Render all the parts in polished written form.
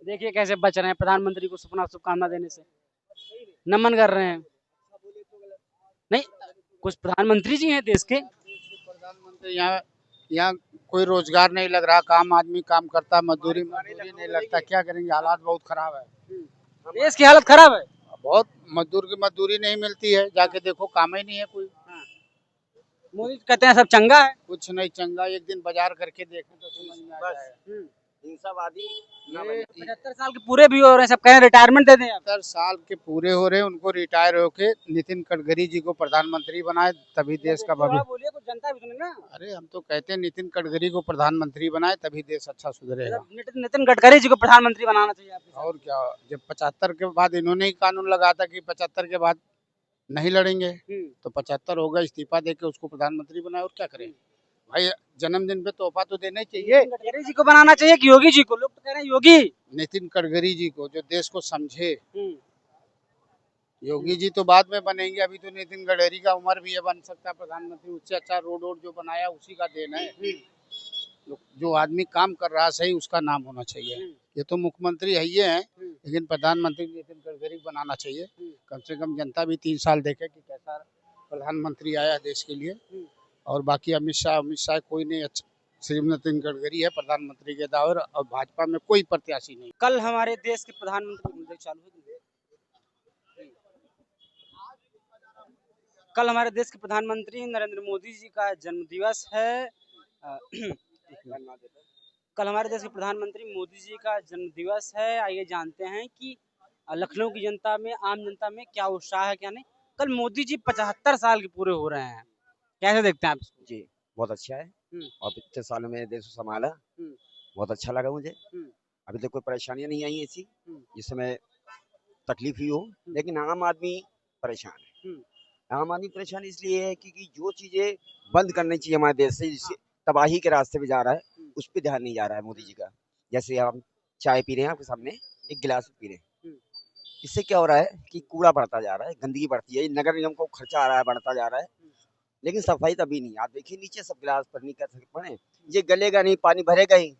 देखिए कैसे बच रहे हैं, प्रधानमंत्री को सपना शुभकामना देने से नमन कर रहे हैं। नहीं, कुछ प्रधानमंत्री जी हैं देश के। प्रधानमंत्री यहाँ यहाँ कोई रोजगार नहीं लग रहा, काम आदमी काम करता, मजदूरी मजदूरी नहीं लगता, क्या करेंगे, हालात बहुत खराब है। देश की हालत खराब है। बहुत मजदूर की मजदूरी नहीं मिलती है, जाके देखो काम ही नहीं है कोई। मोदी कहते हैं सब चंगा है। कुछ नहीं चंगा, एक दिन बाजार करके देखें तो समझ में आ जाएगा। हिंसावादी ना ये बने। 75 साल के पूरे भी हो रहे हैं, सब कह रहे हैं रिटायरमेंट दे दें आप। 70 साल के पूरे हो रहे हैं, उनको रिटायर होके नितिन गडकरी जी को प्रधानमंत्री बनाए, तभी देश का भविष्य। बोलिए कुछ जनता भी सुने ना। अरे हम तो कहते हैं नितिन गडकरी को प्रधानमंत्री बनाए, तभी देश अच्छा सुधरेगा। मतलब नितिन गडकरी जी को प्रधानमंत्री बनाना चाहिए आपके और क्या, जब 75 के बाद इन्होंने ही कानून लगाया था कि 75 के बाद नहीं लड़ेंगे, हिसाब। तो 75 हो गए, इस्तीफा देके उसको प्रधानमंत्री बनाए, और क्या करें भाई, जन्मदिन पे तोहफा तो देना ही चाहिए। गडकरी जी को बनाना चाहिए कि योगी जी को? लोग तो कह रहे हैं योगी। नितिन गडकरी जी को, जो देश को समझे। योगी जी तो बाद में बनेंगे, अभी तो नितिन गडकरी का उम्र भी है, बन सकता है प्रधानमंत्री। उससे अच्छा रोड वोड जो बनाया उसी का देन है। जो आदमी काम कर रहा है सही, उसका नाम होना चाहिए। ये तो मुख्यमंत्री है ही है, लेकिन प्रधानमंत्री नितिन गडकरी को बनाना चाहिए। कम से कम जनता भी 3 साल देखे कि कैसा प्रधानमंत्री आया देश के लिए। और बाकी अमित शाह कोई नहीं, अच्छा श्री नितिन गडकरी है प्रधानमंत्री के दावर, और भाजपा में कोई प्रत्याशी नहीं। कल हमारे देश के प्रधानमंत्री चालू है। कल हमारे देश के प्रधानमंत्री नरेंद्र मोदी जी का जन्म दिवस है। कल हमारे देश के प्रधानमंत्री मोदी जी का जन्म दिवस है। आइए जानते हैं कि लखनऊ की जनता में, आम जनता में क्या उत्साह है क्या नहीं। कल मोदी जी 75 साल के पूरे हो रहे हैं, कैसे देखते हैं आप इसको? जी, बहुत अच्छा है। और इतने सालों में देश को संभाला, बहुत अच्छा लगा मुझे। अभी तक कोई परेशानियां नहीं आई ऐसी जिसमें तकलीफ ही हो, लेकिन आम आदमी परेशान है। आम आदमी परेशान इसलिए है क्योंकि जो चीजें बंद करनी चाहिए हमारे देश से, जिससे तबाही के रास्ते पे जा रहा है, उस पर ध्यान नहीं जा रहा है मोदी जी का। जैसे हम चाय पी रहे हैं आपके सामने, एक गिलास पी रहे हैं, इससे क्या हो रहा है कि कूड़ा बढ़ता जा रहा है, गंदगी बढ़ती है, नगर निगम को खर्चा आ रहा है, बढ़ता जा रहा है, लेकिन सफाई तभी नहीं। आप देखिए नीचे सब गिलास पर नहीं कर सकते पड़े, ये गलेगा नहीं, पानी भरेगा ही,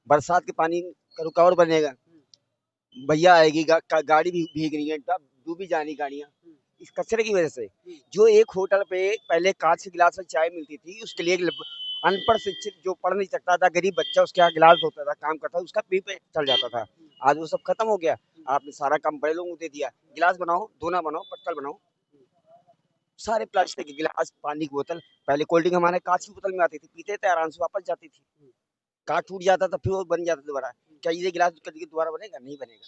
बरसात के पानी का रुकावट बनेगा, भैया आएगी गाड़ी भी भीग रही है, डूबी जानी गाड़ियां इस कचरे की वजह से। जो एक होटल पे पहले कांच के गिलास में चाय मिलती थी, उसके लिए अनपढ़ शिक्षित जो पढ़ नहीं सकता था, गरीब बच्चा उसके यहाँ गिलास धोता था, काम करता था, उसका पी पे चल जाता था। आज वो सब खत्म हो गया। आपने सारा काम बड़े लोगों को दे दिया, गिलास बनाओ, धोना बनाओ, पत्तल बनाओ, सारे प्लास्टिक के गिलास, पानी की बोतल। पहले कोल्ड ड्रिंक हमारे कांच की बोतल में आती थी, पीते थे आराम से, वापस जाती थी। कांच टूट जाता था फिर वो बन जाता दोबारा। क्या ये गिलास कभी दोबारा बनेगा? नहीं बनेगा।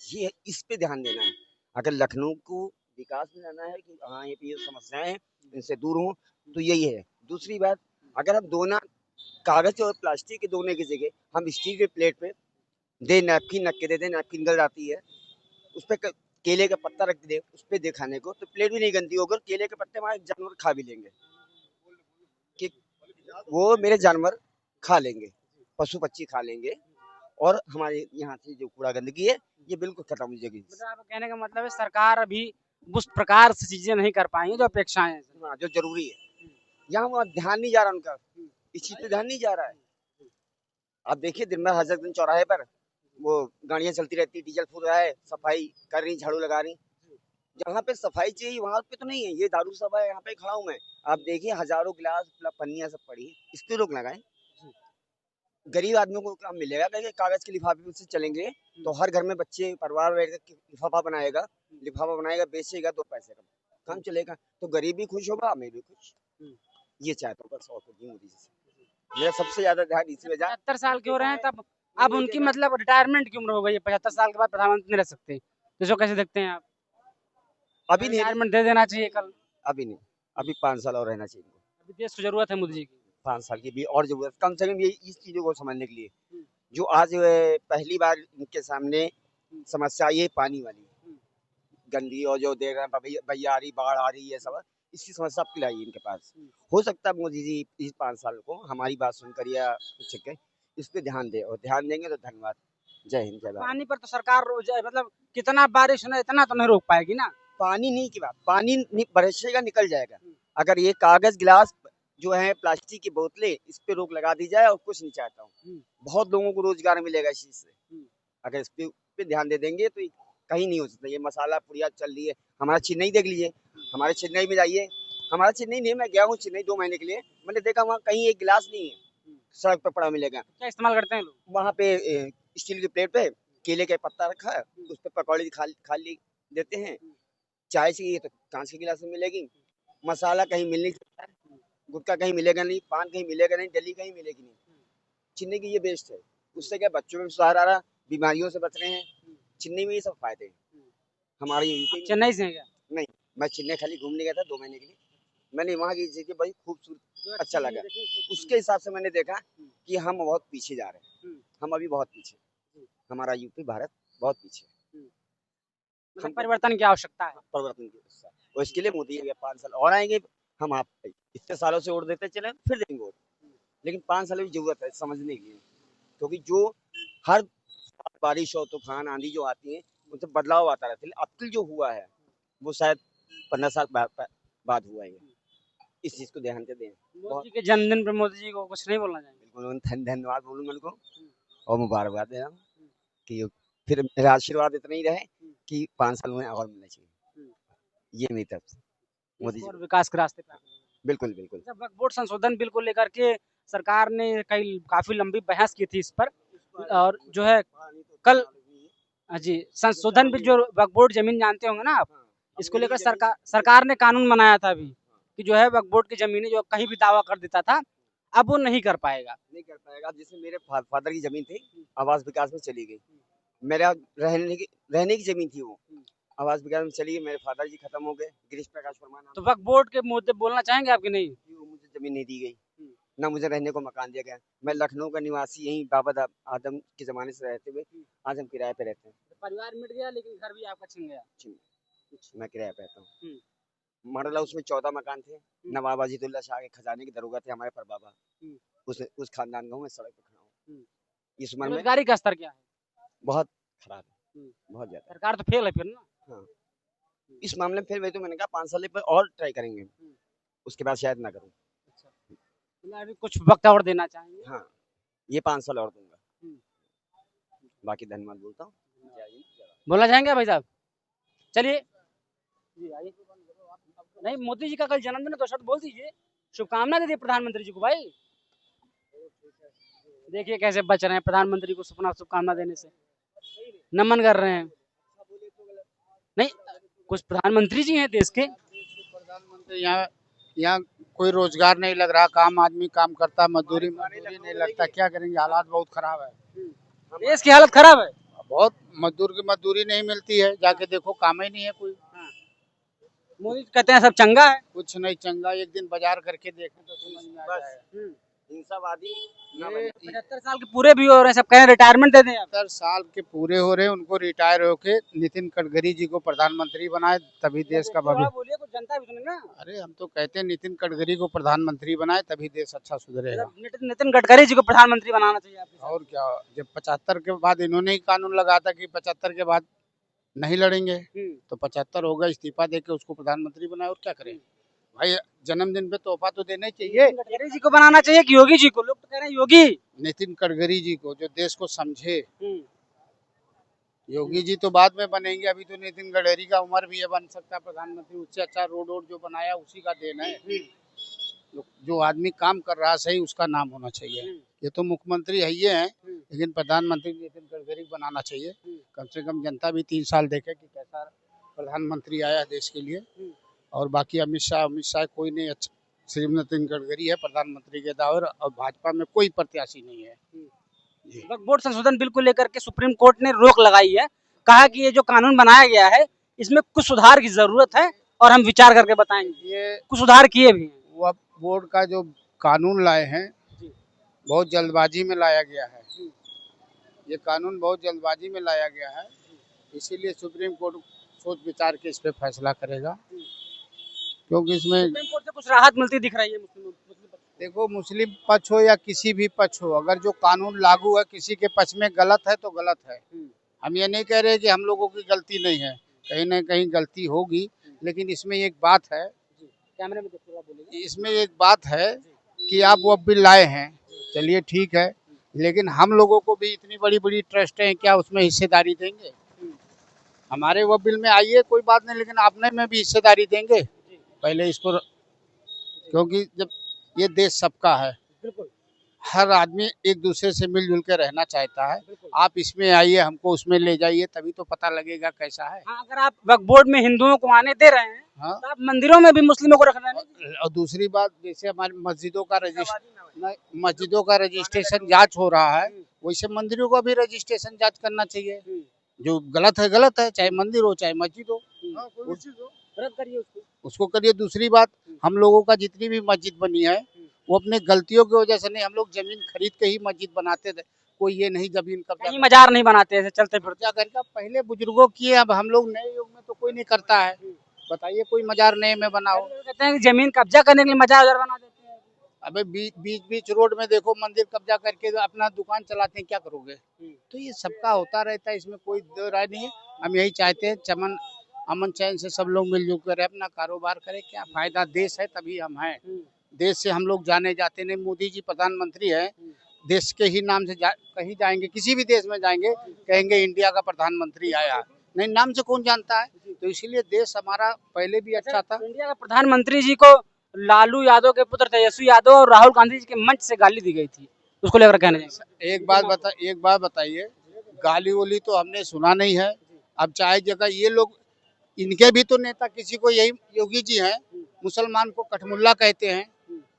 ये इस पे ध्यान देना है। अगर लखनऊ को विकास में जाना है कि हाँ ये पे समस्याएं हैं, इनसे दूर हो, तो यही है। दूसरी बात, अगर हम दोना कागज और प्लास्टिक के दोने की जगह हम स्टील के प्लेट पे दे, नैपकिन रख के दे दे, नैपकिन गल जाती है, उस पर केले का पत्ता रख दे, उस पर दे खाने को, तो प्लेट भी नहीं गंदी होगी, केले के पत्ते हमारे जानवर खा भी लेंगे, कि वो मेरे जानवर खा लेंगे, पशु पक्षी खा लेंगे, और हमारे यहाँ से जो कूड़ा गंदगी है ये बिल्कुल खत्म हो जाएगी। मतलब आप कहने का मतलब है सरकार अभी उस प्रकार से चीजें नहीं कर पाई हैं जो अपेक्षाएं हैं। हाँ, जो जरूरी है, यहाँ वहाँ ध्यान नहीं जा रहा उनका, इस चीज पे ध्यान नहीं जा रहा है। आप देखिए दिन भर हजरतगंज चौराहे पर वो गाड़ियां चलती रहती, डीजल फूल रहा है, सफाई कर रही, झाड़ू लगा रही। जहाँ पे सफाई चाहिए वहां पे तो नहीं है। ये दारू सभा है, यहाँ पे खड़ा हूँ मैं, आप देखिए हजारों गिलास पन्नियां सब पड़ी, इस पे रोक लगाए। गरीब आदमियों को काम मिलेगा? क्योंकि कागज के लिफाफे से चलेंगे तो हर घर में बच्चे परिवार बैठ कर लिफाफा बनाएगा, बेचेगा, 2 पैसे का काम चलेगा, तो गरीब भी खुश होगा, मैं भी खुश। ये चाहता हूँ बस, और कुछ नहीं। मोदी जी से मेरा सबसे ज्यादा ध्यान इसी वजह। 75 साल के हो रहे हैं तब अब उनकी मतलब रिटायरमेंट की उम्र हो गई है। 75 साल के बाद प्रधानमंत्री नहीं रह सकते, तो इसको कैसे देखते हैं आप? अभी नहीं, रिटायरमेंट दे देना चाहिए कल। अभी नहीं, अभी 5 साल और रहना चाहिए। अभी देश को जरूरत है मोदी जी की। 5 साल की भी और जरूरत, कम से कम ये इस चीजों को समझने के लिए, जो आज पहली बार इनके सामने समस्या आई है पानी वाली, गंदगी, और जो देख रहे हैं भैया आ रही, बाढ़ आ रही है, सब इसकी समस्या आपकी लाई इनके पास। हो सकता है मोदी जी इस 5 साल को हमारी बात सुनकर या कुछ के इस पे ध्यान दे, और ध्यान देंगे तो धन्यवाद। जय हिंद, जय भारत। पानी पर तो सरकार मतलब कितना बारिश होना इतना तो नहीं रोक पाएगी ना। पानी नहीं की बात, पानी बरसेगा निकल जाएगा। अगर ये कागज गिलास जो है प्लास्टिक की बोतलें, इस पे रोक लगा दी जाए और कुछ नहीं चाहता हूँ। बहुत लोगों को रोजगार मिलेगा इस चीज से। अगर इस पे ध्यान दे देंगे तो कहीं नहीं हो सकता। ये मसाला पुड़िया चल रही है, हमारा चेन्नई देख लीजिए, हमारे चेन्नई में जाइए, हमारा चेन्नई नहीं, मैं गया हूँ चेन्नई 2 महीने के लिए, मैंने देखा वहाँ कहीं एक गिलास नहीं है, सड़क पे पड़ा मिलेगा। क्या इस्तेमाल करते हैं लोग? वहाँ पे स्टील की प्लेट पे केले का पत्ता रखा है, उस पे पकौड़ी खाली देते हैं। चाय चाहिए तो कांच के गिलास में मिलेगी। मसाला कहीं मिल नहीं सकता है, गुटखा कहीं मिलेगा नहीं, पान कहीं मिलेगा नहीं, जली कहीं मिलेगी नहीं। चेन्नई की ये बेस्ट है, उससे क्या बच्चों में भी सुधार आ रहा, बीमारियों से बच रहे हैं। चेन्नई में ये सब फायदे हैं। हमारे यूपी में चेन्नई से हैं क्या? नहीं, मैं चेन्नई खाली घूमने गया था 2 महीने के लिए। मैंने वहाँ की जगह बड़ी खूबसूरत अच्छा लगा। उसके हिसाब से मैंने देखा कि हम बहुत पीछे जा रहे हैं, हम अभी बहुत पीछे, हमारा यूपी भारत बहुत पीछे है। मतलब परिवर्तन की आवश्यकता है। परिवर्तन की आवश्यकता है और इसके लिए मोदी 5 साल और आएंगे। हम आप इतने सालों से वोट देते चले, फिर देंगे वोट, लेकिन 5 साल की जरूरत है समझने की, क्योंकि जो हर बारिश और तूफान आंधी जो आती है उनसे बदलाव आता रहता है। अब तक जो हुआ है वो शायद 15 साल बाद हुआ है। इस चीज को ध्यान से दें। मोदी के जन्मदिन पर मोदी जी को कुछ नहीं बोलना चाहिए? बिल्कुल धन्यवाद बोलूंगा उनको और मुबारकबाद दे रहा हूँ कि फिर मेरा आशीर्वाद इतना ही रहे कि 5 साल में और मिलना चाहिए। ये मेरी तरफ से मोदी और जी विकास के रास्ते पर। बिल्कुल बिल्कुल। जब वक्फ बोर्ड संशोधन बिल को लेकर के सरकार ने काफी लंबी बहस की थी इस पर, और जो है कल जी संशोधन बिल, जो वक्फ बोर्ड जमीन जानते होंगे ना आप, इसको लेकर सरकार ने कानून बनाया था अभी कि जो है वक्फ बोर्ड की जमीनें जो कहीं भी दावा कर देता था, अब वो नहीं कर पाएगा। जैसे मेरे फादर की जमीन थी, आवास विकास में चली गई। मेरा रहने की जमीन थी, वो आवास विकास में चली गई। मेरे फादर जी खत्म हो गए, गिरीश प्रकाश वर्मा नाम। तो वक्फ बोर्ड के मुद्दे बोलना चाहेंगे आपकी? नहीं, मुझे जमीन नहीं दी गई, ना मुझे रहने को मकान दिया गया। मैं लखनऊ का निवासी, यहीं बाबा आदम के जमाने से रहते हुए आज हम किराए पे रहते हैं। परिवार मिट गया लेकिन घर भी आपका छिन गया। मैं किराए पे रहता हूँ। मॉडल हाउस में 14 मकान थे। नवाब अजीतुल्ला शाह के खजाने के दरोगा थे हमारे परबाबा, उस खानदान का मैं सड़क पे खड़ा हूँ। इस उम्र में बेरोजगारी का स्तर क्या है? बहुत खराब है, बहुत ज्यादा। सरकार तो फेल है फिर ना। हाँ, इस मामले में फिर वही तो मैंने कहा 5 साल पर और ट्राई करेंगे, उसके बाद शायद ना करूँ। अच्छा, अभी कुछ वक्त और देना चाहेंगे? हाँ, ये 5 साल और दूंगा। बाकी धन्यवाद बोलता हूँ। बोलना चाहेंगे भाई साहब? चलिए जी, आइए। नहीं, मोदी जी का कल जन्मदिन है तो शब्द बोल दीजिए, शुभकामना दे दिए प्रधानमंत्री जी को भाई। देखिए कैसे बच रहे हैं प्रधानमंत्री को सपना शुभकामना देने से, नमन कर रहे हैं। नहीं, कुछ प्रधानमंत्री जी हैं देश के। प्रधानमंत्री यहाँ कोई रोजगार नहीं लग रहा, काम आदमी काम करता, मजदूरी नहीं लगता, क्या करेंगे? हालात बहुत खराब है, देश की हालत खराब है। बहुत मजदूर की मजदूरी नहीं मिलती है, जाके देखो काम ही नहीं है कोई। मोदी कहते हैं सब चंगा है, कुछ नहीं चंगा, एक दिन बाजार करके देखें तो समझ में आ जाएगा। हिंसावादी 75 साल के पूरे भी हो रहे हैं, सब कह रहे हैं रिटायरमेंट दे दें। 70 साल के पूरे हो रहे हैं, उनको रिटायर होके नितिन गडकरी जी को प्रधानमंत्री बनाए, तभी देश का भविष्य। बोलिए, कुछ जनता भी सुने ना। अरे हम तो कहते हैं नितिन गडकरी को प्रधानमंत्री बनाए, तभी देश अच्छा सुधरेगा। नितिन गडकरी जी को प्रधानमंत्री बनाना चाहिए आपको। और क्या, जब 75 के बाद इन्होंने ही कानून लगाया था कि 75 के बाद नहीं लड़ेंगे, तो 75 होगा, इस्तीफा देके उसको प्रधानमंत्री बनाए, और क्या करें भाई? जन्मदिन पे तोहफा तो देना ही चाहिए। गडकरी जी को बनाना चाहिए कि योगी जी को? लोग तो कह रहे हैं योगी। नितिन गडकरी जी को, जो देश को समझे। योगी जी तो बाद में बनेंगे, अभी तो नितिन गडकरी का उम्र भी है, बन सकता है प्रधानमंत्री। उससे अच्छा रोड जो बनाया उसी का देन है। जो आदमी काम कर रहा सही, उसका नाम होना चाहिए। ये तो मुख्यमंत्री है ही है, लेकिन प्रधानमंत्री नितिन गडकरी बनाना चाहिए। कम से कम जनता भी 3 साल देखे कि कैसा प्रधानमंत्री आया देश के लिए। और बाकी अमित शाह कोई नहीं, अच्छा सिर्फ नितिन गडकरी है प्रधानमंत्री के दावर, और भाजपा में कोई प्रत्याशी नहीं है। वक्फ बोर्ड संशोधन बिल को लेकर के सुप्रीम कोर्ट ने रोक लगाई है, कहा कि ये जो कानून बनाया गया है इसमें कुछ सुधार की जरूरत है और हम विचार करके बताएंगे। ये कुछ सुधार किए भी हैं। वक्फ बोर्ड का जो कानून लाए हैं, बहुत जल्दबाजी में लाया गया है। ये कानून बहुत जल्दबाजी में लाया गया है, इसीलिए सुप्रीम कोर्ट सोच विचार के इस पे फैसला करेगा, क्योंकि इसमें सुप्रीम कोर्ट से कुछ राहत मिलती दिख रही है मुस्लिम। देखो, मुस्लिम पक्ष हो या किसी भी पक्ष हो, अगर जो कानून लागू है किसी के पक्ष में गलत है तो गलत है। हम ये नहीं कह रहे कि हम लोगों की गलती नहीं है, कहीं ना कहीं गलती होगी, लेकिन इसमें एक बात है, कैमरे में देखिएगा, बोलिए। इसमें एक बात है कि आप वो बिल लाए हैं, चलिए ठीक है, लेकिन हम लोगों को भी इतनी बड़ी बड़ी ट्रस्ट हैं, क्या उसमें हिस्सेदारी देंगे? हमारे वो बिल में आइए कोई बात नहीं, लेकिन आपने में भी हिस्सेदारी देंगे पहले इसको, क्योंकि जब ये देश सबका है, बिल्कुल हर आदमी एक दूसरे से मिलजुल के रहना चाहता है। आप इसमें आइए, हमको उसमें ले जाइए, तभी तो पता लगेगा कैसा है। हाँ, अगर आप वक्फ बोर्ड में हिंदुओं को आने दे रहे हैं हाँ, तो आप मंदिरों में भी मुस्लिमों को रखना नहीं। और दूसरी बात, जैसे हमारी मस्जिदों का रजिस्ट्रेशन जांच हो रहा है, वैसे मंदिरों का भी रजिस्ट्रेशन जांच करना चाहिए। जो गलत है गलत है, चाहे मंदिर हो चाहे मस्जिद हो, रद्द करिए उसको करिए। दूसरी बात, हम लोगों का जितनी भी मस्जिद बनी है वो अपने गलतियों की वजह से नहीं, हम लोग जमीन खरीद के ही मस्जिद बनाते थे। कोई ये नहीं जमीन कब्जा कहीं मजार नहीं बनाते ऐसे चलते फिरते। कब्जा करके, पहले बुजुर्गों किए, अब हम लोग नए युग में तो कोई नहीं करता है। बताइए कोई मजार नए में बनाओ। कहते हैं कि जमीन कब्जा करने के लिए मजार वजार बना देते हैं। अबे बीच रोड में देखो मंदिर कब्जा करके अपना दुकान चलाते हैं, क्या करोगे? तो ये सबका होता रहता है, इसमें कोई दो राय नहीं है। हम यही चाहते हैं अमन चैन से सब लोग मिलजुल कर अपना कारोबार करें। क्या फायदा, देश है तभी हम हैं। देश से हम लोग जाने जाते नहीं। मोदी जी प्रधानमंत्री है, देश के ही नाम से कहीं जाएंगे, किसी भी देश में जाएंगे, कहेंगे इंडिया का प्रधानमंत्री आया, नहीं नाम से कौन जानता है? तो इसीलिए देश हमारा पहले भी अच्छा था। इंडिया के प्रधानमंत्री जी को लालू यादव के पुत्र तेजस्वी यादव और राहुल गांधी जी के मंच से गाली दी गई थी, उसको लेकर कहना चाहिए। एक बात बताइए, गाली वाली तो हमने सुना नहीं है। अब चाहे जगह ये लोग, इनके भी तो नेता, किसी को यही योगी जी हैं, मुसलमान को कठमुल्ला कहते हैं,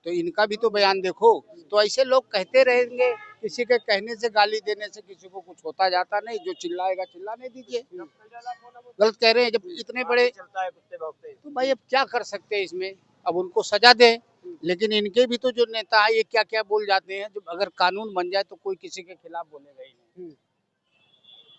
तो इनका भी तो बयान देखो। तो ऐसे लोग कहते रहेंगे, किसी के कहने से गाली देने से किसी को कुछ होता जाता नहीं। जो चिल्लाएगा चिल्लाने दीजिए। गलत कह रहे हैं जब इतने बड़े, तो भाई अब क्या कर सकते हैं इसमें? अब उनको सजा दें, लेकिन इनके भी तो जो नेता है ये क्या क्या बोल जाते हैं। जब अगर कानून बन जाए तो कोई किसी के खिलाफ बोलेगा ही नहीं।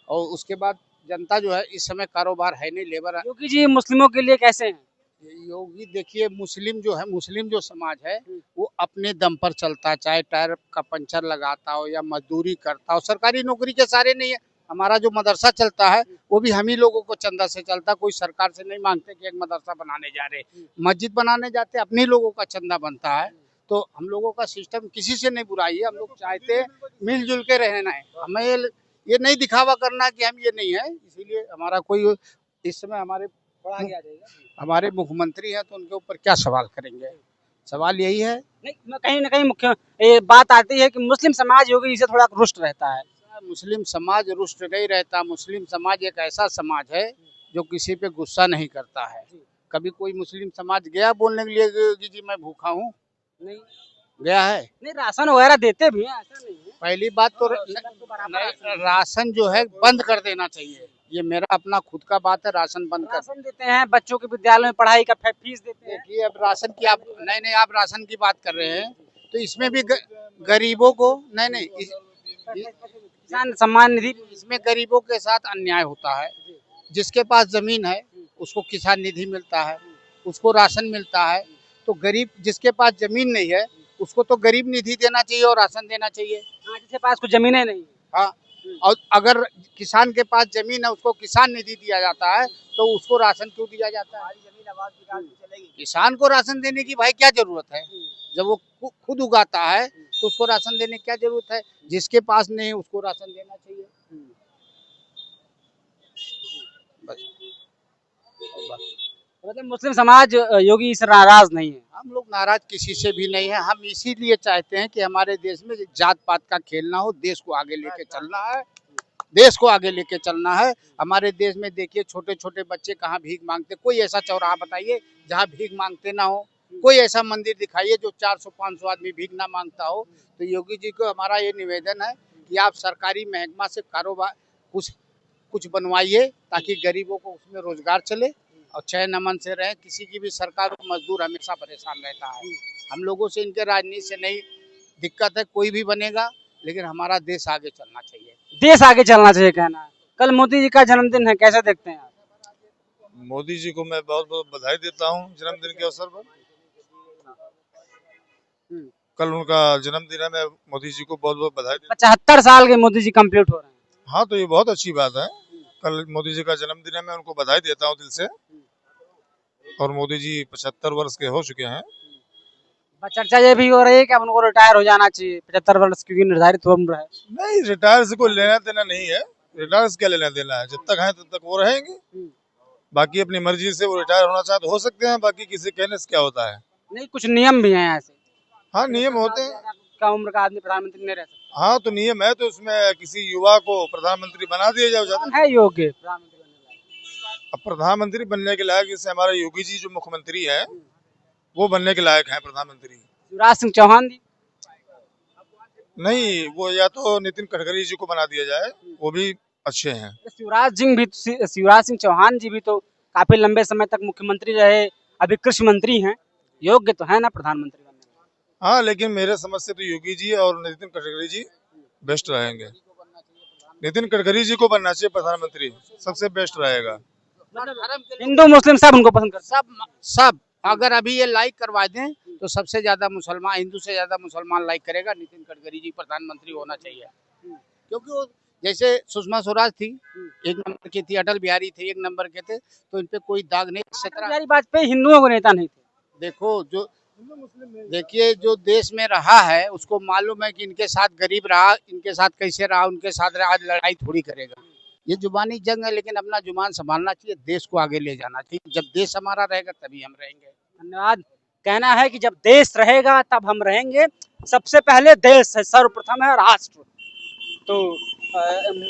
और उसके बाद जनता जो है इस समय कारोबार है नहीं, लेबर। योगी जी मुस्लिमों के लिए कैसे हैं? योगी देखिए, मुस्लिम जो समाज है वो अपने दम पर चलता है, चाहे टायर का पंचर लगाता हो या मजदूरी करता हो। सरकारी नौकरी के सारे नहीं है। हमारा जो मदरसा चलता है वो भी हम ही लोगों को चंदा से चलता है। कोई सरकार से नहीं मांगते कि एक मदरसा बनाने जा रहे, मस्जिद बनाने जाते, अपने लोगों का चंदा बनता है। तो हम लोगों का सिस्टम किसी से नहीं बुराई है। हम लोग चाहते हैं मिलजुल के रहना है। हमें ये नहीं दिखावा करना कि हम ये नहीं है। इसीलिए हमारा कोई इस समय हमारे मुख्यमंत्री हैं, तो उनके ऊपर क्या सवाल करेंगे? सवाल यही है। नहीं, कहीं ना कहीं मुख्य ये बात आती है कि मुस्लिम समाज योगी जी से थोड़ा रुष्ट रहता है। मुस्लिम समाज रुष्ट नहीं रहता। मुस्लिम समाज एक ऐसा समाज है जो किसी पे गुस्सा नहीं करता है। कभी कोई मुस्लिम समाज गया बोलने के लिए योगी जी मैं भूखा हूँ? नहीं गया है। नहीं, राशन वगैरह देते भी हैं, ऐसा नहीं है। पहली बात तो राशन जो है बंद कर देना चाहिए। ये मेरा अपना खुद का बात है। राशन बंद कर, राशन देते हैं, बच्चों के विद्यालय में पढ़ाई का फीस देते हैं। देखिए, अब राशन की आप आप राशन की बात कर रहे हैं, तो इसमें भी गरीबों को किसान सम्मान निधि, इसमें गरीबों के साथ अन्याय होता है। जिसके पास जमीन है उसको किसान निधि मिलता है, उसको राशन मिलता है। तो गरीब, जिसके पास जमीन नहीं है उसको तो गरीब निधि देना चाहिए और राशन देना चाहिए। हाँ, जिसके पास कुछ जमीनें नहीं। हाँ, और अगर किसान के पास जमीन है उसको किसान निधि दिया जाता है, तो उसको राशन क्यों दिया जाता है? किसान को राशन देने की भाई क्या जरूरत है? जब वो खुद उगाता है तो उसको राशन देने की क्या जरूरत है? जिसके पास नहीं है उसको राशन देना चाहिए। मतलब मुस्लिम समाज योगी से नाराज नहीं है। हम लोग नाराज किसी से भी नहीं है। हम इसीलिए चाहते हैं कि हमारे देश में जात पात का खेल ना हो। देश को आगे लेके चलना है, देश को आगे लेके चलना है। हमारे देश में देखिए छोटे छोटे बच्चे कहाँ भीख मांगते। कोई ऐसा चौराहा बताइए जहाँ भीख मांगते ना हो। कोई ऐसा मंदिर दिखाइए जो 400-500 आदमी भीख ना मांगता हो। तो योगी जी को हमारा ये निवेदन है कि आप सरकारी महकमा से कारोबार कुछ बनवाइए, ताकि गरीबों को उसमें रोजगार चले और चैन अमन से रहे। किसी की भी सरकार, मजदूर हमेशा परेशान रहता है। हम लोगों से, इनके राजनीति से नहीं दिक्कत है। कोई भी बनेगा, लेकिन हमारा देश आगे चलना चाहिए। देश आगे चलना चाहिए कहना है। कल मोदी जी का जन्मदिन है, कैसे देखते हैं आप? मोदी जी को मैं बहुत बहुत बधाई देता हूँ जन्मदिन के अवसर पर। कल उनका जन्मदिन है, मैं मोदी जी को बहुत बहुत बधाई देता हूँ। 75 साल के मोदी जी कंप्लीट हो रहे हैं। हाँ, तो ये बहुत अच्छी बात है। कल मोदी जी का जन्मदिन है, मैं उनको बधाई देता हूँ दिल से। और मोदी जी 75 वर्ष के हो चुके हैं। चर्चा ये भी हो रही है कि अब उनको रिटायर हो जाना चाहिए, 75 वर्ष क्योंकि निर्धारित उम्र है। नहीं, रिटायर से कोई लेना देना नहीं है। रिटायर से क्या लेना देना है, जब तक है तब तक वो रहेंगे। बाकी अपनी मर्जी से वो रिटायर होना चाहे तो हो सकते हैं, बाकी किसी कहने से क्या होता है। नहीं, कुछ नियम भी हैं ऐसे। हाँ, नियम होते हैं। कम उम्र का आदमी प्रधानमंत्री नहीं रह सकता। हाँ, तो नियम है, तो उसमें किसी युवा को प्रधानमंत्री बना दिया जाए ज्यादा। कौन है योग्य प्रधानमंत्री बनने लायक? अब प्रधानमंत्री बनने के लायक जैसे हमारे योगी जी जो मुख्यमंत्री है, वो बनने के लायक है प्रधानमंत्री। शिवराज सिंह चौहान जी? नहीं, वो या तो नितिन गडकरी जी को बना दिया जाए, वो भी अच्छे हैं। शिवराज सिंह चौहान जी भी तो काफी लंबे समय तक मुख्यमंत्री रहे, अभी कृषि मंत्री हैं, योग्य तो है ना प्रधानमंत्री बनने में। हाँ, लेकिन मेरे समझ से तो योगी जी और नितिन गडकरी जी बेस्ट रहेंगे। नितिन गडकरी जी को बनना चाहिए प्रधानमंत्री, सबसे बेस्ट रहेगा। हिंदू मुस्लिम सब उनको पसंद करते सब अगर अभी ये लाइक करवा दें तो सबसे ज्यादा मुसलमान, हिंदू से ज्यादा मुसलमान लाइक करेगा। नितिन गडकरी जी प्रधानमंत्री होना चाहिए, क्योंकि वो जैसे सुषमा स्वराज थी, एक नंबर की थी, अटल बिहारी थे, एक नंबर के थे, तो इन पे कोई दाग नहीं। अटल बिहारी वाजपेयी हिंदुओं को नेता नहीं थे। देखो जो देखिए जो देश में रहा है उसको मालूम है कि इनके साथ गरीब रहा, इनके साथ कैसे रहा, उनके साथ रहा। आज लड़ाई थोड़ी करेगा, ये जुबानी जंग है, लेकिन अपना जुबान संभालना चाहिए, देश को आगे ले जाना चाहिए। जब देश हमारा रहेगा तभी हम रहेंगे। धन्यवाद। कहना है कि जब देश रहेगा तब हम रहेंगे। सबसे पहले देश है, सर्वप्रथम है राष्ट्र। तो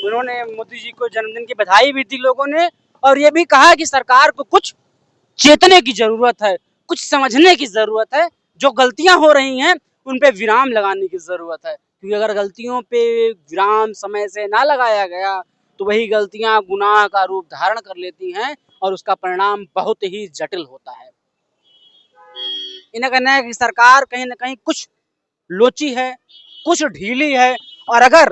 उन्होंने मोदी जी को जन्मदिन की बधाई भी दी लोगों ने, और ये भी कहा कि सरकार को कुछ चेतने की जरूरत है, कुछ समझने की जरूरत है, जो गलतियां हो रही हैं उन पे विराम लगाने की जरूरत है। क्योंकि अगर गलतियों पे विराम समय से ना लगाया गया तो वही गलतियां गुनाह का रूप धारण कर लेती हैं और उसका परिणाम बहुत ही जटिल होता है। इनका कहना है कि सरकार कहीं ना कहीं कुछ लोची है, कुछ ढीली है, और अगर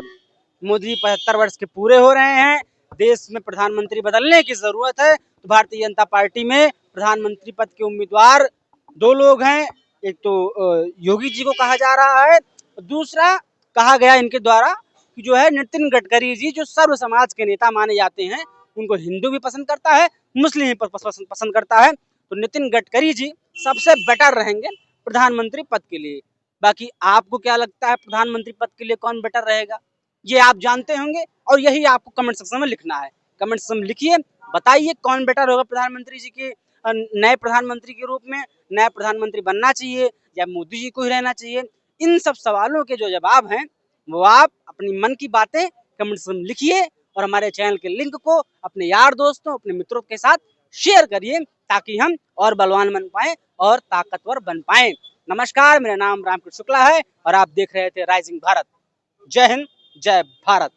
मोदी 75 वर्ष के पूरे हो रहे हैं, देश में प्रधानमंत्री बदलने की जरूरत है, तो भारतीय जनता पार्टी में प्रधानमंत्री पद के उम्मीदवार दो लोग हैं। एक तो योगी जी को कहा जा रहा है, दूसरा कहा गया इनके द्वारा कि जो है नितिन गडकरी जी, जो सर्व समाज के नेता माने जाते हैं, उनको हिंदू भी पसंद करता है, मुस्लिम भी पसंद करता है, तो नितिन गडकरी जी सबसे बेटर रहेंगे प्रधानमंत्री पद के लिए। बाकी आपको क्या लगता है प्रधानमंत्री पद के लिए कौन बेटर रहेगा, ये आप जानते होंगे, और यही आपको कमेंट सेक्शन में लिखना है। कमेंट सेक्शन में लिखिए, बताइए कौन बेटर होगा प्रधानमंत्री जी के नए प्रधानमंत्री के रूप में। नया प्रधानमंत्री बनना चाहिए या मोदी जी को ही रहना चाहिए? इन सब सवालों के जो जवाब हैं वो आप अपनी मन की बातें कमेंट सेक्शन में लिखिए, और हमारे चैनल के लिंक को अपने यार दोस्तों, अपने मित्रों के साथ शेयर करिए, ताकि हम और बलवान बन पाए और ताकतवर बन पाए। नमस्कार, मेरा नाम रामकृष्ण शुक्ला है और आप देख रहे थे राइजिंग भारत। जय हिंद, जय भारत।